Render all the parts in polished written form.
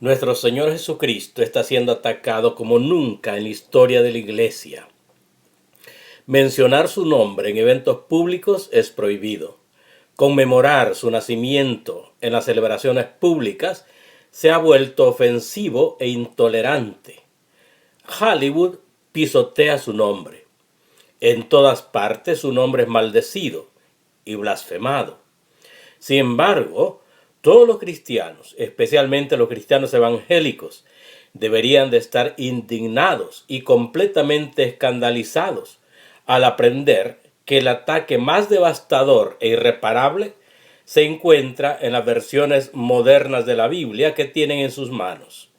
Nuestro Señor Jesucristo está siendo atacado como nunca en la historia de la Iglesia. Mencionar su nombre en eventos públicos es prohibido. Conmemorar su nacimiento en las celebraciones públicas se ha vuelto ofensivo e intolerante. Hollywood pisotea su nombre. En todas partes su nombre es maldecido y blasfemado. Sin embargo, todos los cristianos, especialmente los cristianos evangélicos, deberían de estar indignados y completamente escandalizados al aprender que el ataque más devastador e irreparable se encuentra en las versiones modernas de la Biblia que tienen en sus manos.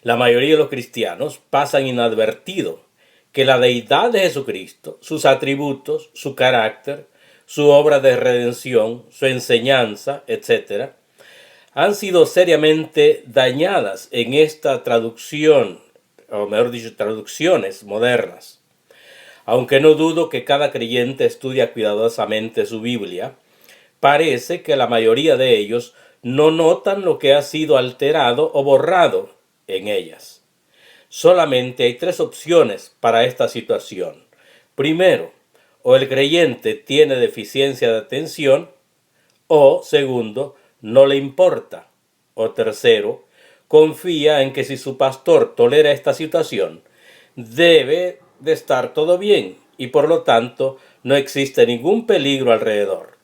La mayoría de los cristianos pasan inadvertido que la deidad de Jesucristo, sus atributos, su carácter, su obra de redención, su enseñanza, etc., han sido seriamente dañadas en esta traducción, o mejor dicho, traducciones modernas. Aunque no dudo que cada creyente estudia cuidadosamente su Biblia, parece que la mayoría de ellos no notan lo que ha sido alterado o borrado en ellas. Solamente hay tres opciones para esta situación. Primero, o el creyente tiene deficiencia de atención, o segundo, no le importa, o tercero, confía en que si su pastor tolera esta situación, debe de estar todo bien y por lo tanto no existe ningún peligro alrededor.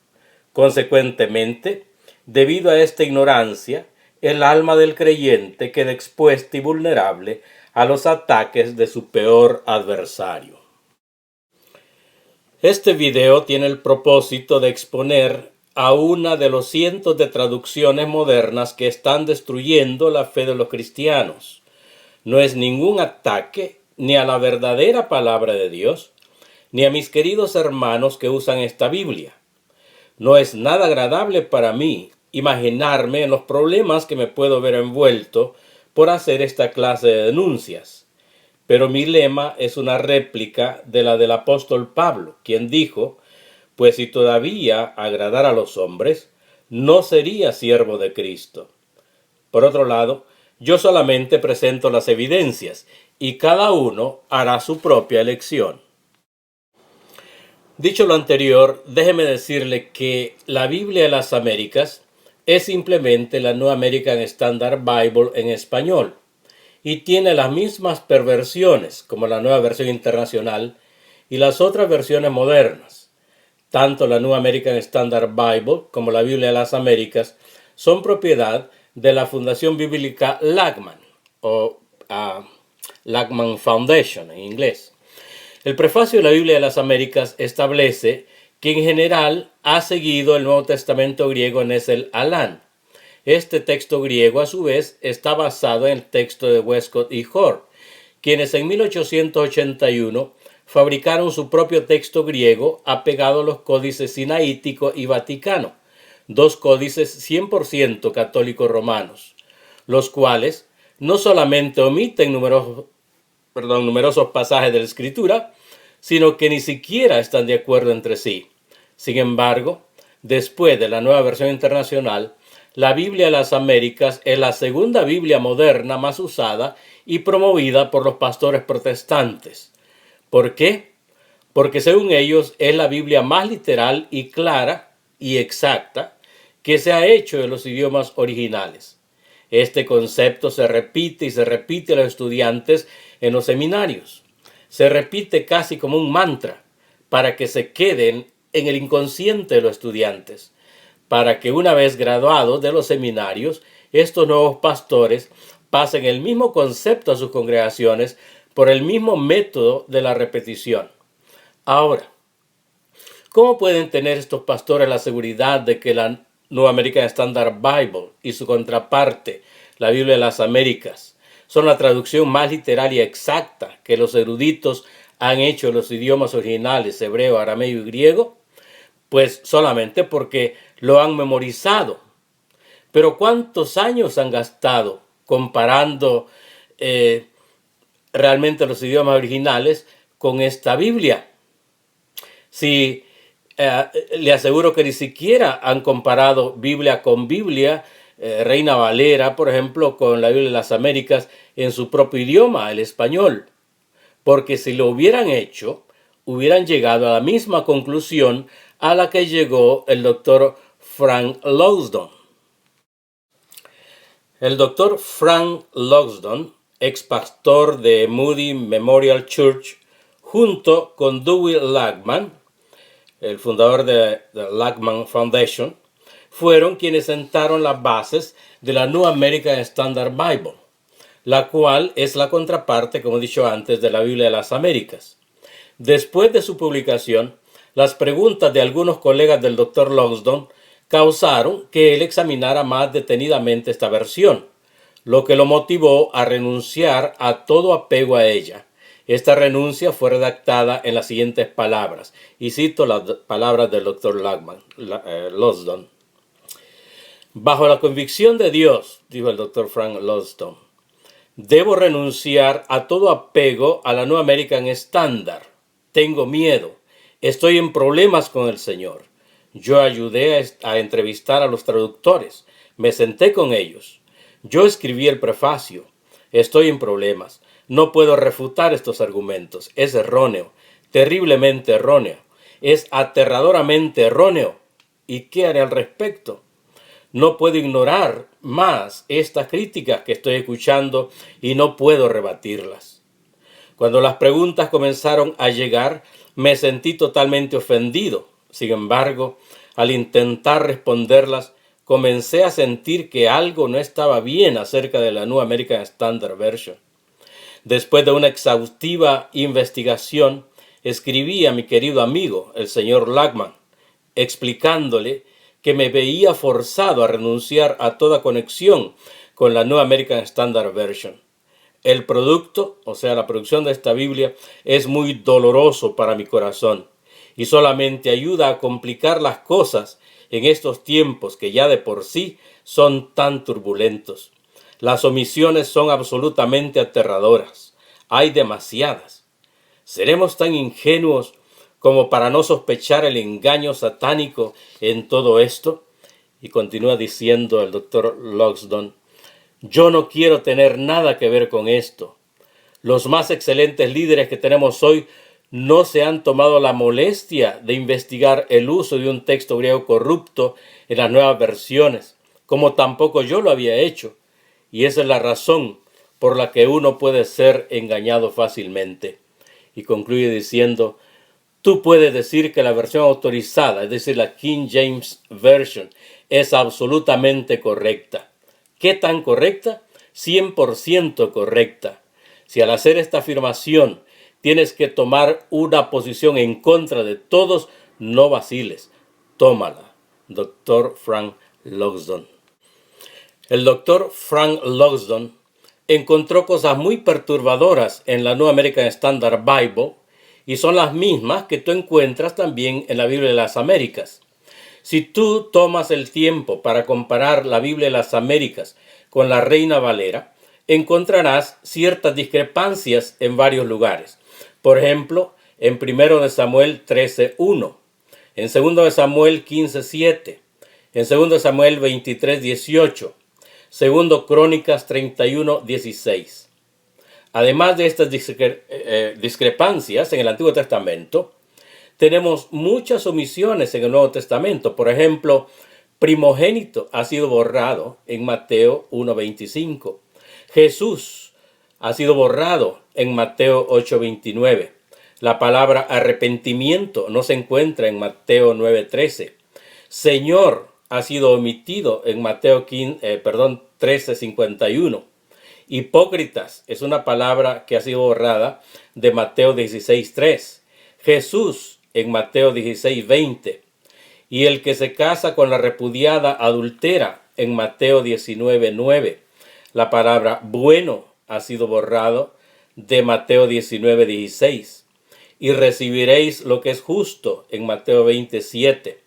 Consecuentemente, debido a esta ignorancia, el alma del creyente queda expuesta y vulnerable a los ataques de su peor adversario. Este video tiene el propósito de exponer a una de los cientos de traducciones modernas que están destruyendo la fe de los cristianos. No es ningún ataque ni a la verdadera palabra de Dios, ni a mis queridos hermanos que usan esta Biblia. No es nada agradable para mí imaginarme en los problemas que me puedo ver envuelto por hacer esta clase de denuncias. Pero mi lema es una réplica de la del apóstol Pablo, quien dijo: pues si todavía agradara a los hombres, no sería siervo de Cristo. Por otro lado, yo solamente presento las evidencias y cada uno hará su propia elección. Dicho lo anterior, déjeme decirle que la Biblia de las Américas es simplemente la New American Standard Bible en español y tiene las mismas perversiones como la Nueva Versión Internacional y las otras versiones modernas. Tanto la New American Standard Bible como la Biblia de las Américas son propiedad de la Fundación Bíblica Lagman o Lagman Foundation en inglés. El prefacio de la Biblia de las Américas establece que en general ha seguido el Nuevo Testamento griego Nesel Alan. Este texto griego, a su vez, está basado en el texto de Westcott y Hort, quienes en 1881 fabricaron su propio texto griego apegado a los códices sinaítico y vaticano, dos códices 100% católicos romanos, los cuales no solamente omiten numerosos pasajes de la Escritura, sino que ni siquiera están de acuerdo entre sí. Sin embargo, después de la Nueva Versión Internacional, la Biblia de las Américas es la segunda Biblia moderna más usada y promovida por los pastores protestantes. ¿Por qué? Porque según ellos es la Biblia más literal y clara y exacta que se ha hecho en los idiomas originales. Este concepto se repite y se repite a los estudiantes en los seminarios. Se repite casi como un mantra para que se queden en el inconsciente de los estudiantes, para que una vez graduados de los seminarios, estos nuevos pastores pasen el mismo concepto a sus congregaciones por el mismo método de la repetición. Ahora, ¿cómo pueden tener estos pastores la seguridad de que la New American Standard Bible y su contraparte, la Biblia de las Américas, son la traducción más literal y exacta que los eruditos han hecho en los idiomas originales hebreo, arameo y griego? Pues solamente porque lo han memorizado. Pero ¿cuántos años han gastado comparando realmente los idiomas originales con esta Biblia? Si le aseguro que ni siquiera han comparado Biblia con Biblia Reina Valera, por ejemplo, con la Biblia de las Américas en su propio idioma, el español. Porque si lo hubieran hecho, hubieran llegado a la misma conclusión a la que llegó el doctor Frank Logsdon. El doctor Frank Logsdon, ex pastor de Moody Memorial Church, junto con Dewey Lachman, el fundador de la Lachman Foundation, fueron quienes sentaron las bases de la New American Standard Bible, la cual es la contraparte, como he dicho antes, de la Biblia de las Américas. Después de su publicación, las preguntas de algunos colegas del Dr. Logsdon causaron que él examinara más detenidamente esta versión, lo que lo motivó a renunciar a todo apego a ella. Esta renuncia fue redactada en las siguientes palabras, y cito las palabras del Dr. Logsdon. Bajo la convicción de Dios, dijo el Dr. Frank Logsdon, debo renunciar a todo apego a la New American Standard. Tengo miedo. Estoy en problemas con el Señor. Yo ayudé a entrevistar a los traductores. Me senté con ellos. Yo escribí el prefacio. Estoy en problemas. No puedo refutar estos argumentos. Es erróneo. Terriblemente erróneo. Es aterradoramente erróneo. ¿Y qué haré al respecto? No puedo ignorar más estas críticas que estoy escuchando y no puedo rebatirlas. Cuando las preguntas comenzaron a llegar, me sentí totalmente ofendido. Sin embargo, al intentar responderlas, comencé a sentir que algo no estaba bien acerca de la New American Standard Version. Después de una exhaustiva investigación, escribí a mi querido amigo, el señor Lachman, explicándole que me veía forzado a renunciar a toda conexión con la New American Standard Version. El producto, o sea, la producción de esta Biblia, es muy doloroso para mi corazón y solamente ayuda a complicar las cosas en estos tiempos que ya de por sí son tan turbulentos. Las omisiones son absolutamente aterradoras. Hay demasiadas. ¿Seremos tan ingenuos como para no sospechar el engaño satánico en todo esto? Y continúa diciendo el doctor Logsdon, yo no quiero tener nada que ver con esto. Los más excelentes líderes que tenemos hoy no se han tomado la molestia de investigar el uso de un texto griego corrupto en las nuevas versiones, como tampoco yo lo había hecho. Y esa es la razón por la que uno puede ser engañado fácilmente. Y concluye diciendo, tú puedes decir que la versión autorizada, es decir, la King James Version, es absolutamente correcta. ¿Qué tan correcta? 100% correcta. Si al hacer esta afirmación tienes que tomar una posición en contra de todos, no vaciles. Tómala. Dr. Frank Logsdon. El Dr. Frank Logsdon encontró cosas muy perturbadoras en la New American Standard Bible y son las mismas que tú encuentras también en la Biblia de las Américas. Si tú tomas el tiempo para comparar la Biblia de las Américas con la Reina Valera, encontrarás ciertas discrepancias en varios lugares. Por ejemplo, en 1 Samuel 13:1, en 2 Samuel 15:7, en 2 Samuel 23:18, 2 Crónicas 31:16. Además de estas discrepancias en el Antiguo Testamento, tenemos muchas omisiones en el Nuevo Testamento. Por ejemplo, primogénito ha sido borrado en Mateo 1:25. Jesús ha sido borrado en Mateo 8:29. La palabra arrepentimiento no se encuentra en Mateo 9:13. Señor ha sido omitido en Mateo 13:51. Hipócritas es una palabra que ha sido borrada de Mateo 16:3. Jesús en Mateo 16:20. Y el que se casa con la repudiada adultera en Mateo 19:9. La palabra bueno ha sido borrado de Mateo 19:16. Y recibiréis lo que es justo en Mateo 27.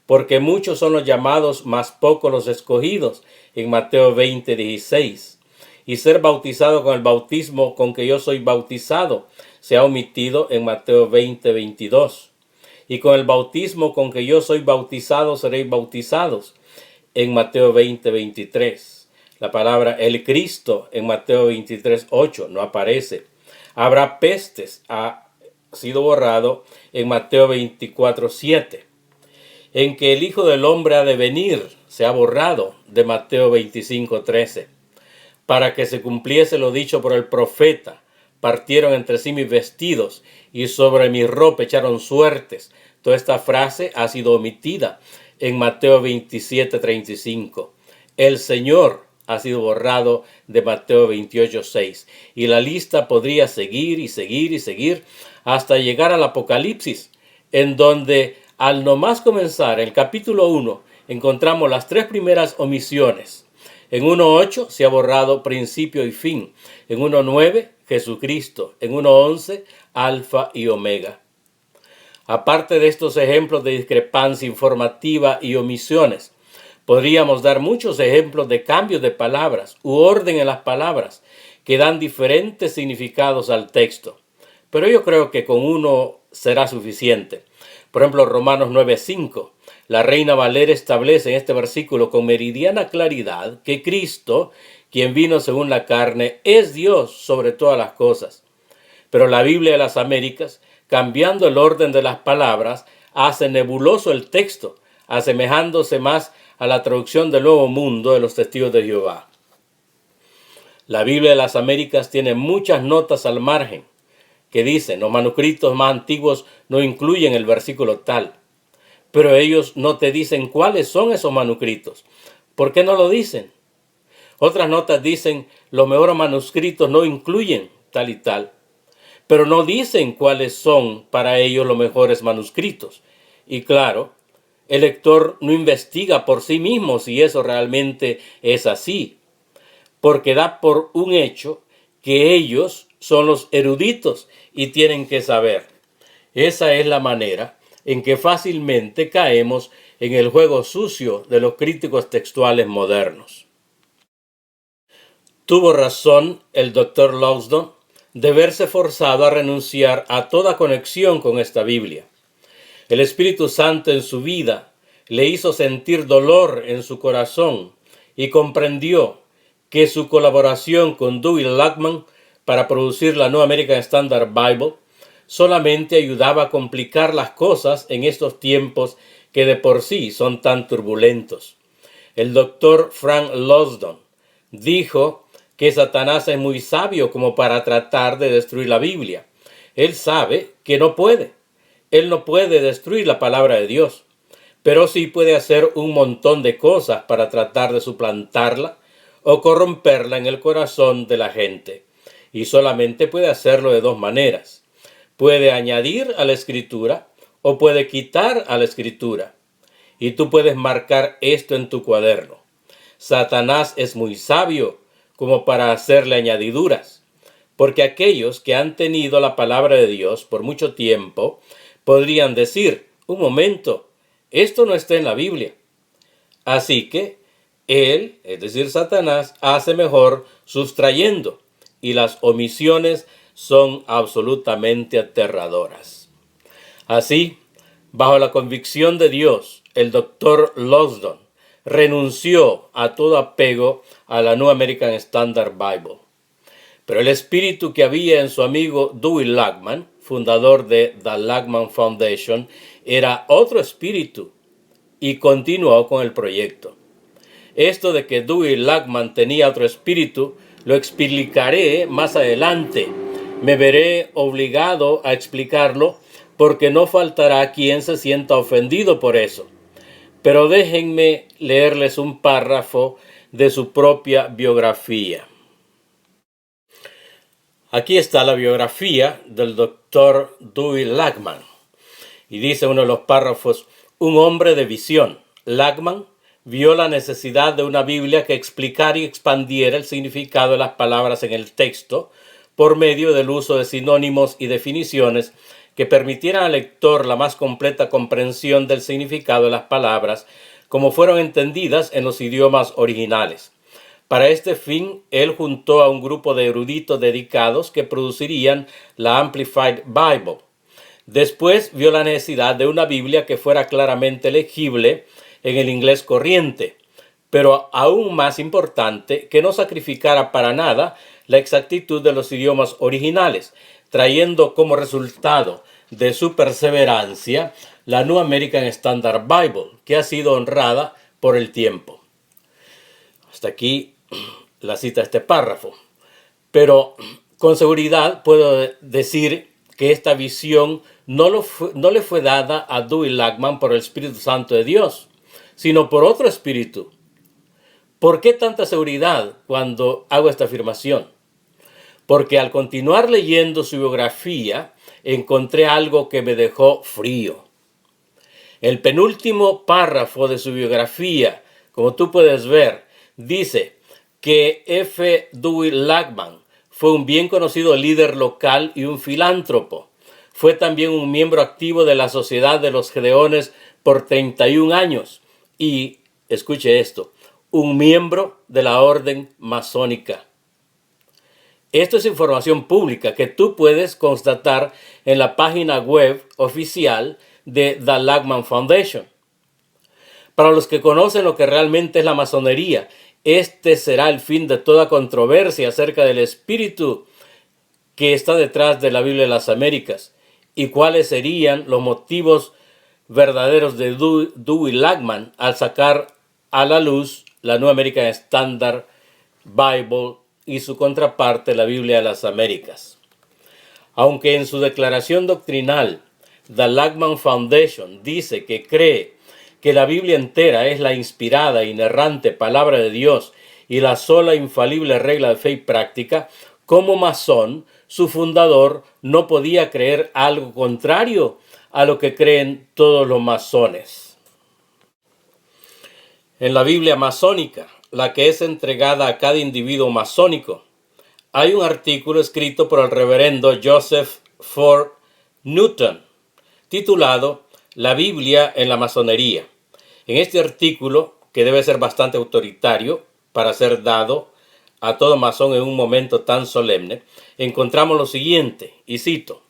Porque muchos son los llamados, mas pocos los escogidos en Mateo 20:16. Y ser bautizado con el bautismo con que yo soy bautizado se ha omitido en Mateo 20:22. Y con el bautismo con que yo soy bautizado seréis bautizados en Mateo 20:23. La palabra el Cristo en Mateo 23:8 no aparece. Habrá pestes, ha sido borrado en Mateo 24:7. En que el Hijo del Hombre ha de venir, se ha borrado de Mateo 25:13. Para que se cumpliese lo dicho por el profeta, partieron entre sí mis vestidos y sobre mi ropa echaron suertes. Toda esta frase ha sido omitida en Mateo 27:35. El Señor ha sido borrado de Mateo 28:6. Y la lista podría seguir y seguir y seguir hasta llegar al Apocalipsis, en donde al nomás comenzar el capítulo 1 encontramos las tres primeras omisiones. En 1:8 se ha borrado principio y fin. En 1:9 Jesucristo. En 1:11 Alfa y Omega. Aparte de estos ejemplos de discrepancia informativa y omisiones, podríamos dar muchos ejemplos de cambios de palabras u orden en las palabras que dan diferentes significados al texto. Pero yo creo que con uno será suficiente. Por ejemplo, Romanos 9:5. La Reina Valera establece en este versículo con meridiana claridad que Cristo, quien vino según la carne, es Dios sobre todas las cosas. Pero la Biblia de las Américas, cambiando el orden de las palabras, hace nebuloso el texto, asemejándose más a la traducción del Nuevo Mundo de los Testigos de Jehová. La Biblia de las Américas tiene muchas notas al margen que dicen: los manuscritos más antiguos no incluyen el versículo tal. Pero ellos no te dicen cuáles son esos manuscritos. ¿Por qué no lo dicen? Otras notas dicen: los mejores manuscritos no incluyen tal y tal. Pero no dicen cuáles son para ellos los mejores manuscritos. Y claro, el lector no investiga por sí mismo si eso realmente es así, porque da por un hecho que ellos son los eruditos y tienen que saber. Esa es la manera en que fácilmente caemos en el juego sucio de los críticos textuales modernos. Tuvo razón el Dr. Lousdon de verse forzado a renunciar a toda conexión con esta Biblia. El Espíritu Santo en su vida le hizo sentir dolor en su corazón y comprendió que su colaboración con Dewey Lachman para producir la New American Standard Bible solamente ayudaba a complicar las cosas en estos tiempos que de por sí son tan turbulentos. El doctor Frank Lousdon dijo que Satanás es muy sabio como para tratar de destruir la Biblia. Él sabe que no puede. Él no puede destruir la palabra de Dios, pero sí puede hacer un montón de cosas para tratar de suplantarla o corromperla en el corazón de la gente. Y solamente puede hacerlo de dos maneras. Puede añadir a la Escritura o puede quitar a la Escritura. Y tú puedes marcar esto en tu cuaderno. Satanás es muy sabio como para hacerle añadiduras, porque aquellos que han tenido la palabra de Dios por mucho tiempo podrían decir: un momento, esto no está en la Biblia. Así que él, es decir, Satanás, hace mejor sustrayendo, y las omisiones son absolutamente aterradoras. Así, bajo la convicción de Dios, el Dr. Lousdon renunció a todo apego a la New American Standard Bible. Pero el espíritu que había en su amigo Dewey Lachman, fundador de The Lachman Foundation, era otro espíritu y continuó con el proyecto. Esto de que Dewey Lachman tenía otro espíritu lo explicaré más adelante. Me veré obligado a explicarlo porque no faltará quien se sienta ofendido por eso. Pero déjenme leerles un párrafo de su propia biografía. Aquí está la biografía del Dr. Dewey Lachman. Y dice uno de los párrafos: un hombre de visión. Lachman vio la necesidad de una Biblia que explicara y expandiera el significado de las palabras en el texto por medio del uso de sinónimos y definiciones que permitieran al lector la más completa comprensión del significado de las palabras como fueron entendidas en los idiomas originales. Para este fin, él juntó a un grupo de eruditos dedicados que producirían la Amplified Bible. Después vio la necesidad de una Biblia que fuera claramente legible en el inglés corriente, pero aún más importante, que no sacrificara para nada la exactitud de los idiomas originales, trayendo como resultado de su perseverancia la New American Standard Bible, que ha sido honrada por el tiempo. Hasta aquí la cita de este párrafo. Pero con seguridad puedo decir que esta visión no le fue dada a Dewey Lachman por el Espíritu Santo de Dios, sino por otro espíritu. ¿Por qué tanta seguridad cuando hago esta afirmación? Porque al continuar leyendo su biografía, encontré algo que me dejó frío. El penúltimo párrafo de su biografía, como tú puedes ver, dice que F. Dewey Lachman fue un bien conocido líder local y un filántropo. Fue también un miembro activo de la Sociedad de los Gedeones por 31 años. Y, escuche esto, un miembro de la orden masónica. Esto es información pública que tú puedes constatar en la página web oficial de The Lachman Foundation. Para los que conocen lo que realmente es la masonería, este será el fin de toda controversia acerca del espíritu que está detrás de la Biblia de las Américas y cuáles serían los motivos verdaderos de Dewey Lachman al sacar a la luz la New American Standard Bible y su contraparte, la Biblia de las Américas. Aunque en su declaración doctrinal, The Lachman Foundation dice que cree que la Biblia entera es la inspirada, inerrante palabra de Dios y la sola infalible regla de fe y práctica, como masón, su fundador no podía creer algo contrario a lo que creen todos los masones. En la Biblia masónica, la que es entregada a cada individuo masónico, hay un artículo escrito por el reverendo Joseph Ford Newton, titulado La Biblia en la masonería. En este artículo, que debe ser bastante autoritario para ser dado a todo masón en un momento tan solemne, encontramos lo siguiente, y cito: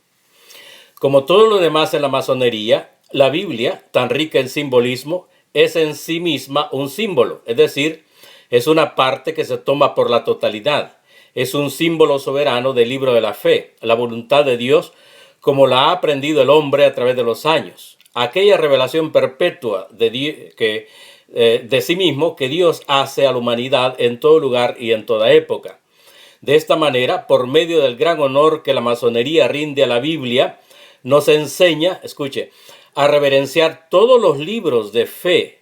como todo lo demás en la masonería, la Biblia, tan rica en simbolismo, es en sí misma un símbolo, es decir, es una parte que se toma por la totalidad. Es un símbolo soberano del libro de la fe, la voluntad de Dios, como la ha aprendido el hombre a través de los años. Aquella revelación perpetua de sí mismo que Dios hace a la humanidad en todo lugar y en toda época. De esta manera, por medio del gran honor que la masonería rinde a la Biblia, nos enseña, escuche, a reverenciar todos los libros de fe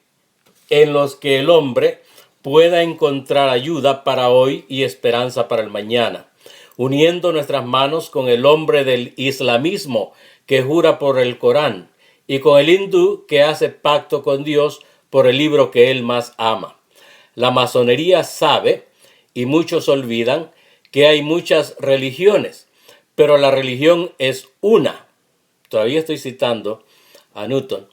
en los que el hombre pueda encontrar ayuda para hoy y esperanza para el mañana, uniendo nuestras manos con el hombre del islamismo que jura por el Corán y con el hindú que hace pacto con Dios por el libro que él más ama. La masonería sabe, y muchos olvidan, que hay muchas religiones, pero la religión es una. Todavía estoy citando a Newton.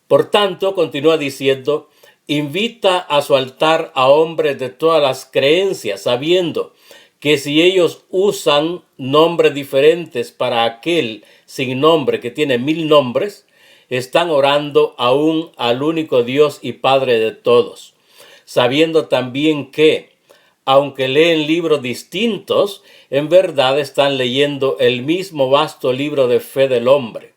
Por tanto, continúa diciendo, invita a su altar a hombres de todas las creencias, sabiendo que si ellos usan nombres diferentes para aquel sin nombre que tiene 1000 nombres, están orando aún al único Dios y Padre de todos, sabiendo también que, aunque leen libros distintos, en verdad están leyendo el mismo vasto libro de fe del hombre,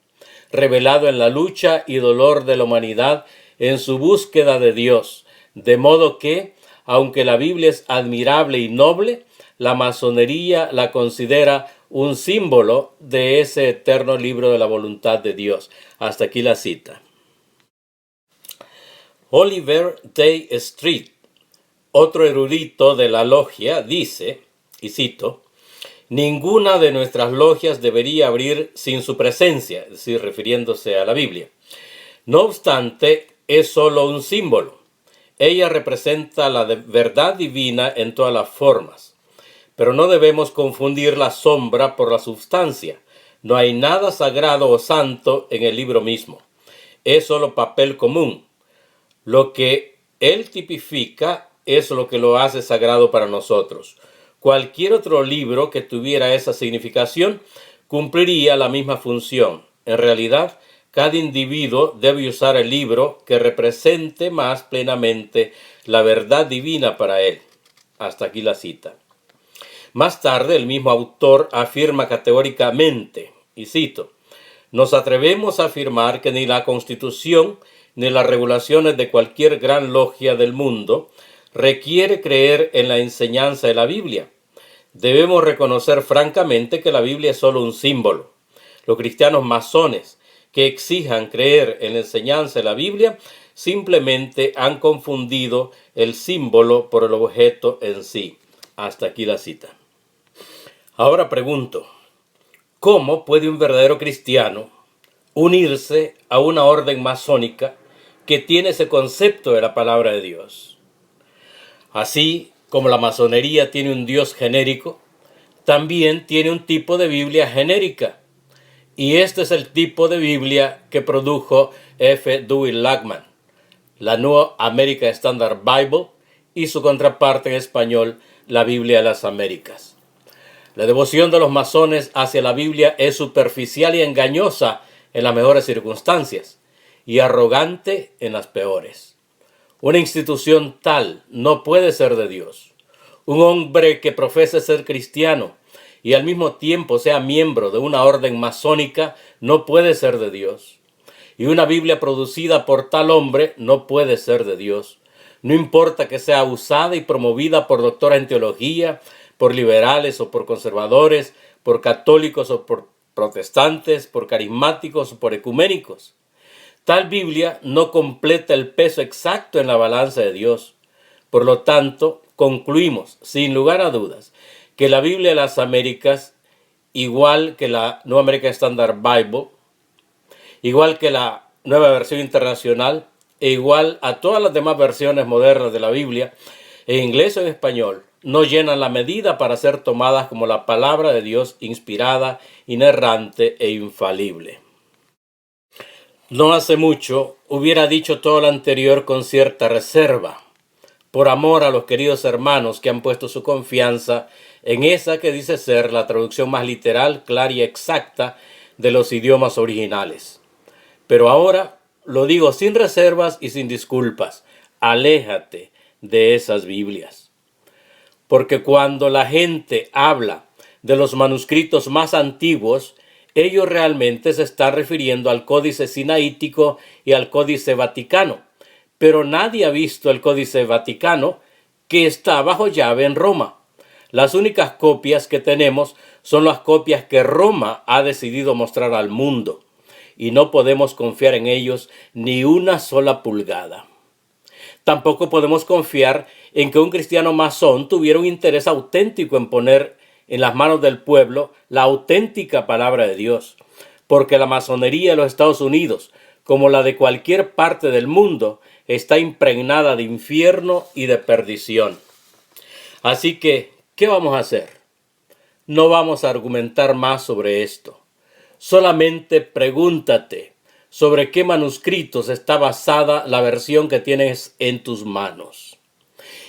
revelado en la lucha y dolor de la humanidad en su búsqueda de Dios. De modo que, aunque la Biblia es admirable y noble, la masonería la considera un símbolo de ese eterno libro de la voluntad de Dios. Hasta aquí la cita. Oliver Day Street, otro erudito de la logia, dice, y cito, ninguna de nuestras logias debería abrir sin su presencia, es decir, refiriéndose a la Biblia. No obstante, es solo un símbolo. Ella representa la verdad divina en todas las formas. Pero no debemos confundir la sombra por la sustancia. No hay nada sagrado o santo en el libro mismo. Es solo papel común. Lo que él tipifica es lo que lo hace sagrado para nosotros. Cualquier otro libro que tuviera esa significación cumpliría la misma función. En realidad, Cada individuo debe usar el libro que represente más plenamente la verdad divina para él. Hasta aquí la cita. Más tarde, el mismo autor afirma categóricamente, y cito, nos atrevemos a afirmar que ni la Constitución ni las regulaciones de cualquier gran logia del mundo requiere creer en la enseñanza de la Biblia. Debemos reconocer francamente que la Biblia es solo un símbolo. Los cristianos masones que exijan creer en la enseñanza de la Biblia simplemente han confundido el símbolo por el objeto en sí. Hasta aquí la cita. Ahora pregunto, ¿cómo puede un verdadero cristiano unirse a una orden masónica que tiene ese concepto de la palabra de Dios? Así como la masonería tiene un Dios genérico, también tiene un tipo de Biblia genérica. Y este es el tipo de Biblia que produjo F. Dewey Lachman, la New American Standard Bible, y su contraparte en español, la Biblia de las Américas. La devoción de los masones hacia la Biblia es superficial y engañosa en las mejores circunstancias y arrogante en las peores. Una institución tal no puede ser de Dios. Un hombre que profese ser cristiano y al mismo tiempo sea miembro de una orden masónica no puede ser de Dios. Y una Biblia producida por tal hombre no puede ser de Dios. No importa que sea usada y promovida por doctores en teología, por liberales o por conservadores, por católicos o por protestantes, por carismáticos o por ecuménicos. Tal Biblia no completa el peso exacto en la balanza de Dios. Por lo tanto, concluimos, sin lugar a dudas, que la Biblia de las Américas, igual que la New American Standard Bible, igual que la Nueva Versión Internacional, e igual a todas las demás versiones modernas de la Biblia, en inglés o en español, no llenan la medida para ser tomadas como la palabra de Dios inspirada, inerrante e infalible. No hace mucho hubiera dicho todo lo anterior con cierta reserva, por amor a los queridos hermanos que han puesto su confianza en esa que dice ser la traducción más literal, clara y exacta de los idiomas originales. Pero ahora lo digo sin reservas y sin disculpas, aléjate de esas Biblias. Porque cuando la gente habla de los manuscritos más antiguos, ellos realmente se están refiriendo al Códice Sinaítico y al Códice Vaticano. Pero nadie ha visto el Códice Vaticano, que está bajo llave en Roma. Las únicas copias que tenemos son las copias que Roma ha decidido mostrar al mundo, y no podemos confiar en ellos ni una sola pulgada. Tampoco podemos confiar en que un cristiano masón tuviera un interés auténtico en poner en las manos del pueblo la auténtica palabra de Dios, porque la masonería de los Estados Unidos, como la de cualquier parte del mundo, está impregnada de infierno y de perdición. Así que, ¿qué vamos a hacer? No vamos a argumentar más sobre esto. Solamente pregúntate sobre qué manuscritos está basada la versión que tienes en tus manos.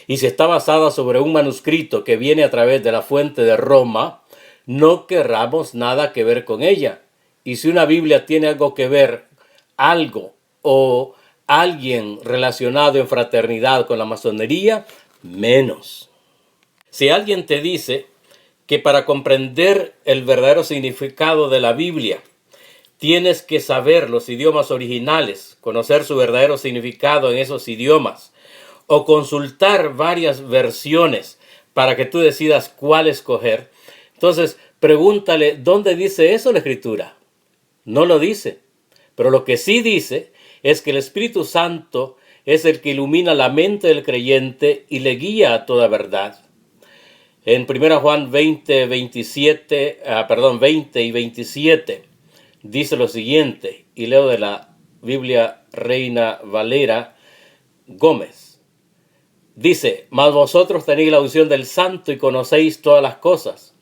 Y si está basada sobre un manuscrito que viene a través de la fuente de Roma, no querramos nada que ver con ella. Y si una Biblia tiene algo que ver, algo o alguien relacionado en fraternidad con la masonería, menos. Si alguien te dice que para comprender el verdadero significado de la Biblia, tienes que saber los idiomas originales, conocer su verdadero significado en esos idiomas, o consultar varias versiones para que tú decidas cuál escoger, entonces pregúntale, ¿dónde dice eso la Escritura? No lo dice, pero lo que sí dice es que el Espíritu Santo es el que ilumina la mente del creyente y le guía a toda verdad. En 1 Juan 20 y 27 dice lo siguiente, y leo de la Biblia Reina Valera Gómez. Dice, mas vosotros tenéis la unción del Santo y conocéis todas las cosas,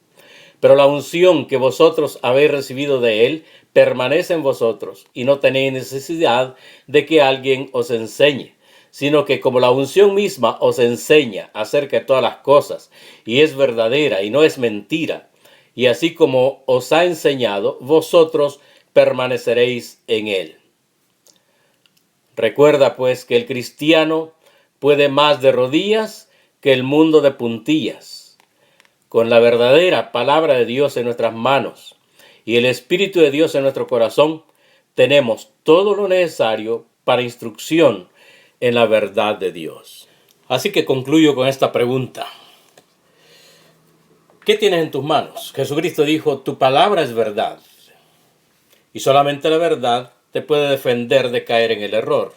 pero la unción que vosotros habéis recibido de él permanece en vosotros, y no tenéis necesidad de que alguien os enseñe, sino que como la unción misma os enseña acerca de todas las cosas, y es verdadera y no es mentira, y así como os ha enseñado, vosotros permaneceréis en él. Recuerda pues que el cristiano puede más de rodillas que el mundo de puntillas. Con la verdadera palabra de Dios en nuestras manos y el Espíritu de Dios en nuestro corazón, tenemos todo lo necesario para instrucción en la verdad de Dios. Así que concluyo con esta pregunta. ¿Qué tienes en tus manos? Jesucristo dijo, tu palabra es verdad. Y solamente la verdad te puede defender de caer en el error.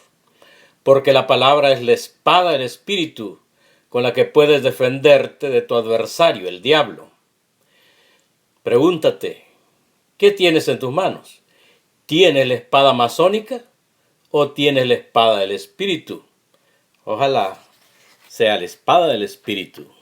Porque la palabra es la espada del Espíritu con la que puedes defenderte de tu adversario, el diablo. Pregúntate, ¿qué tienes en tus manos? ¿Tienes la espada masónica o tienes la espada del Espíritu? Ojalá sea la espada del Espíritu.